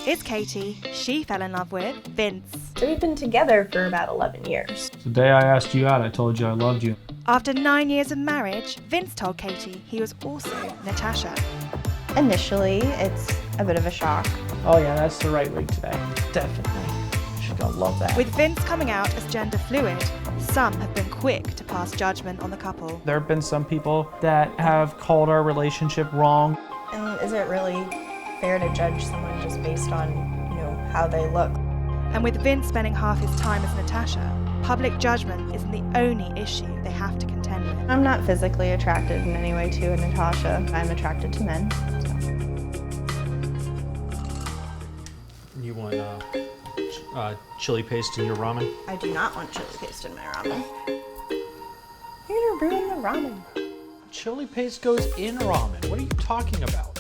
It's Katie. She fell in love with Vince. So we've been together for about 11 years. The day I asked you out, I told you I loved you. After 9 years of marriage, Vince told Katie he was also Natasha. Initially, it's a bit of a shock. Oh yeah, that's the right wig today. Definitely. She's gonna love that. With Vince coming out as gender fluid, some have been quick to pass judgment on the couple. There have been some people that have called our relationship wrong. And is it really fair to judge someone just based on, how they look? And with Vince spending half his time as Natasha, public judgment isn't the only issue they have to contend with. I'm not physically attracted in any way to a Natasha. I'm attracted to men. You want chili paste in your ramen? I do not want chili paste in my ramen. You're gonna ruin the ramen. Chili paste goes in ramen. What are you talking about?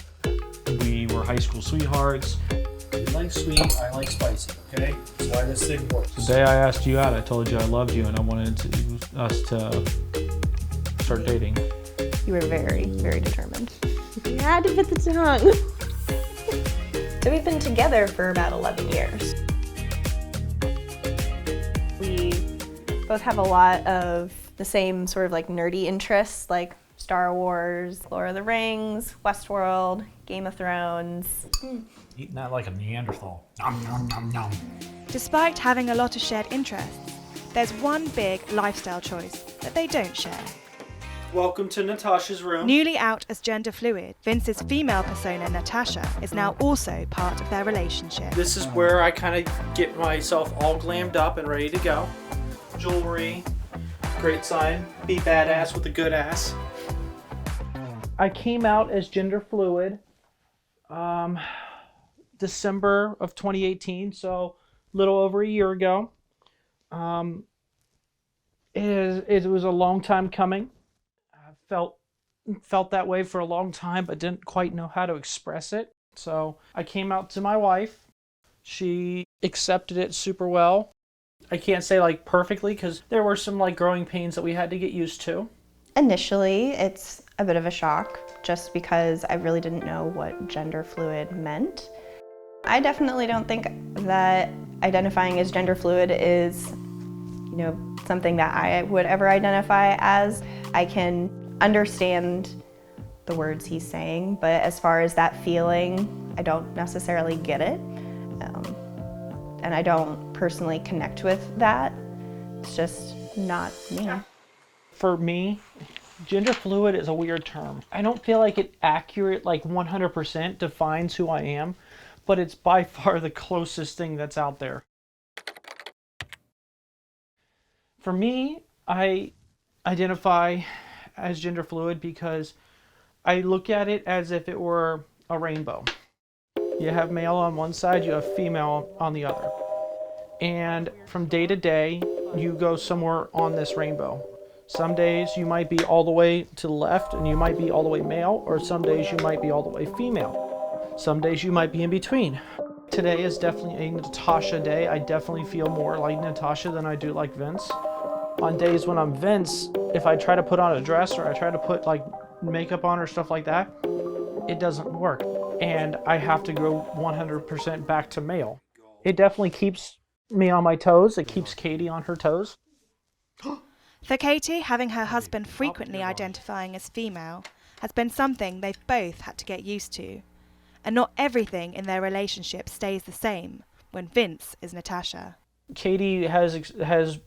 We were high school sweethearts. You like sweet, I like spicy, okay? That's why this thing works. The day I asked you out, I told you I loved you and I wanted us to start dating. You were very, very determined. You had to fit the tongue. So we've been together for about 11 years. We both have a lot of the same sort of like nerdy interests, like Star Wars, Lord of the Rings, Westworld, Game of Thrones. Eating that like a Neanderthal. Nom, nom, nom, nom. Despite having a lot of shared interests, there's one big lifestyle choice that they don't share. Welcome to Natasha's room. Newly out as gender fluid, Vince's female persona Natasha is now also part of their relationship. This is where I kind of get myself all glammed up and ready to go. Jewelry, great sign. Be badass with a good ass. I came out as gender fluid December of 2018, so a little over a year ago. It was a long time coming. I felt that way for a long time, but didn't quite know how to express it. So I came out to my wife. She accepted it super well. I can't say like perfectly because there were some like growing pains that we had to get used to. Initially, it's a bit of a shock just because I really didn't know what gender fluid meant. I definitely don't think that identifying as gender fluid is, something that I would ever identify as. I can understand the words he's saying, but as far as that feeling, I don't necessarily get it. And I don't personally connect with that. It's just not me. For me, gender fluid is a weird term. I don't feel like it accurate, like 100% defines who I am, but it's by far the closest thing that's out there. For me, I identify as gender fluid because I look at it as if it were a rainbow. You have male on one side, you have female on the other. And from day to day, you go somewhere on this rainbow. Some days you might be all the way to the left and you might be all the way male, or some days you might be all the way female. Some days you might be in between. Today is definitely a Natasha day. I definitely feel more like Natasha than I do like Vince. On days when I'm Vince, if I try to put on a dress or I try to put like makeup on or stuff like that, it doesn't work. And I have to go 100% back to male. It definitely keeps me on my toes. It keeps Katie on her toes. For Katie, having her husband frequently identifying as female has been something they've both had to get used to. And not everything in their relationship stays the same when Vince is Natasha. Katie has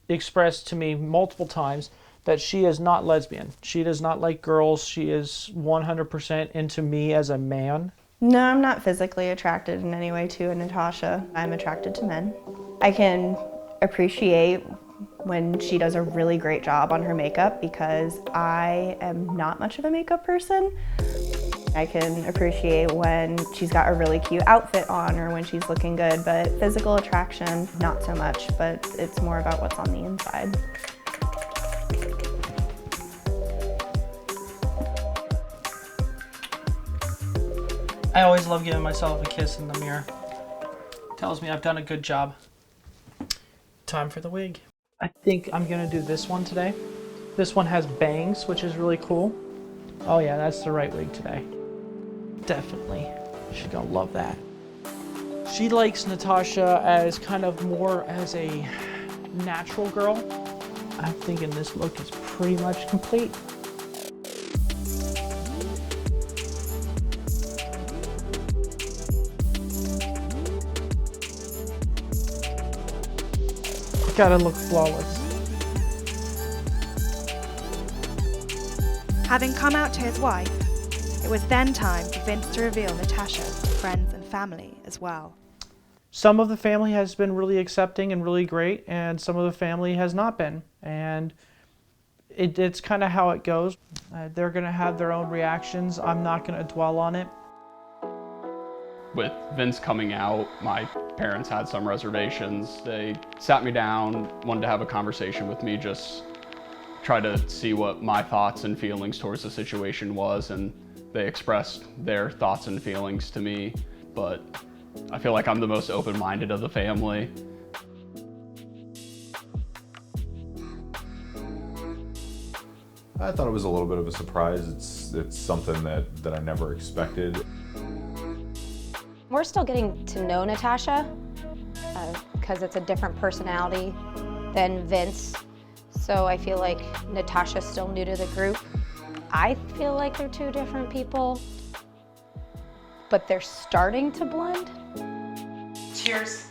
expressed to me multiple times that she is not lesbian. She does not like girls. She is 100% into me as a man. No, I'm not physically attracted in any way to a Natasha. I'm attracted to men. I can appreciate when she does a really great job on her makeup because I am not much of a makeup person. I can appreciate when she's got a really cute outfit on or when she's looking good, but physical attraction, not so much, but it's more about what's on the inside. I always love giving myself a kiss in the mirror. Tells me I've done a good job. Time for the wig. I think I'm gonna do this one today. This one has bangs, which is really cool. Oh yeah, that's the right wig today. Definitely. She's gonna love that. She likes Natasha as kind of more as a natural girl. I'm thinking this look is pretty much complete. Gotta look flawless. Having come out to his wife, it was then time for Vince to reveal Natasha to friends and family as well. Some of the family has been really accepting and really great, and some of the family has not been. And it's kind of how it goes. They're going to have their own reactions. I'm not going to dwell on it. With Vince coming out, my parents had some reservations. They sat me down, wanted to have a conversation with me, just try to see what my thoughts and feelings towards the situation was, and they expressed their thoughts and feelings to me. But I feel like I'm the most open-minded of the family. I thought it was a little bit of a surprise. It's something that I never expected. We're still getting to know Natasha because it's a different personality than Vince. So I feel like Natasha's still new to the group. I feel like they're two different people, but they're starting to blend. Cheers.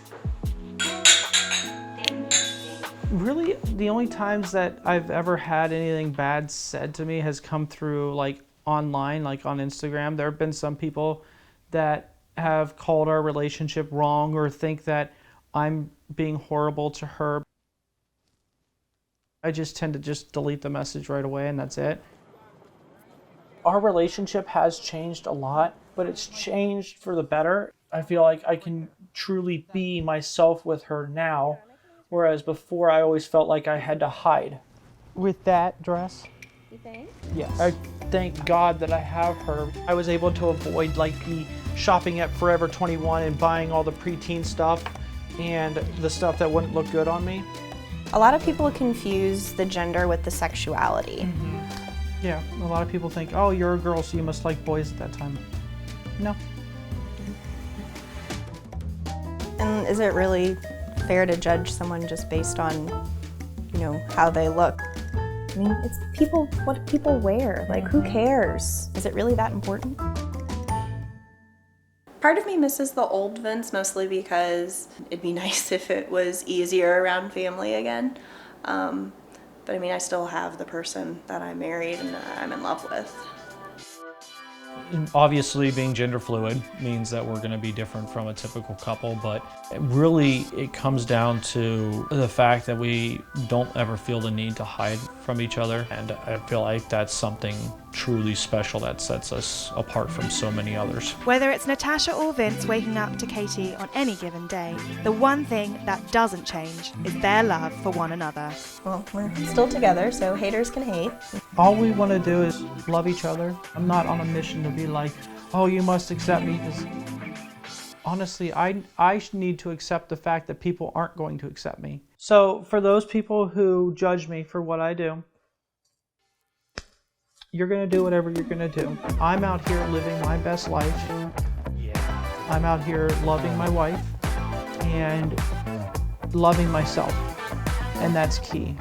Really, the only times that I've ever had anything bad said to me has come through like online, like on Instagram. There have been some people that have called our relationship wrong or think that I'm being horrible to her. I just tend to just delete the message right away and that's it. Our relationship has changed a lot, but it's changed for the better. I feel like I can truly be myself with her now, whereas before I always felt like I had to hide. With that dress? You think? Yes. I thank God that I have her. I was able to avoid like the shopping at Forever 21 and buying all the preteen stuff and the stuff that wouldn't look good on me. A lot of people confuse the gender with the sexuality. Yeah, a lot of people think, oh, you're a girl, so you must like boys at that time. No. And is it really fair to judge someone just based on, you know, how they look? I mean, it's people, what people wear. Like, who cares? Is it really that important? Part of me misses the old Vince, mostly because it'd be nice if it was easier around family again. But I mean, I still have the person that I married and that I'm in love with. Obviously, being gender fluid means that we're going to be different from a typical couple, but really it comes down to the fact that we don't ever feel the need to hide from each other, and I feel like that's something truly special that sets us apart from so many others. Whether it's Natasha or Vince waking up to Katie on any given day, the one thing that doesn't change is their love for one another. Well, we're still together, so haters can hate. All we want to do is love each other. I'm not on a mission to be like, oh, you must accept me. Because honestly, I need to accept the fact that people aren't going to accept me. So for those people who judge me for what I do, you're going to do whatever you're going to do. I'm out here living my best life. I'm out here loving my wife and loving myself, and that's key.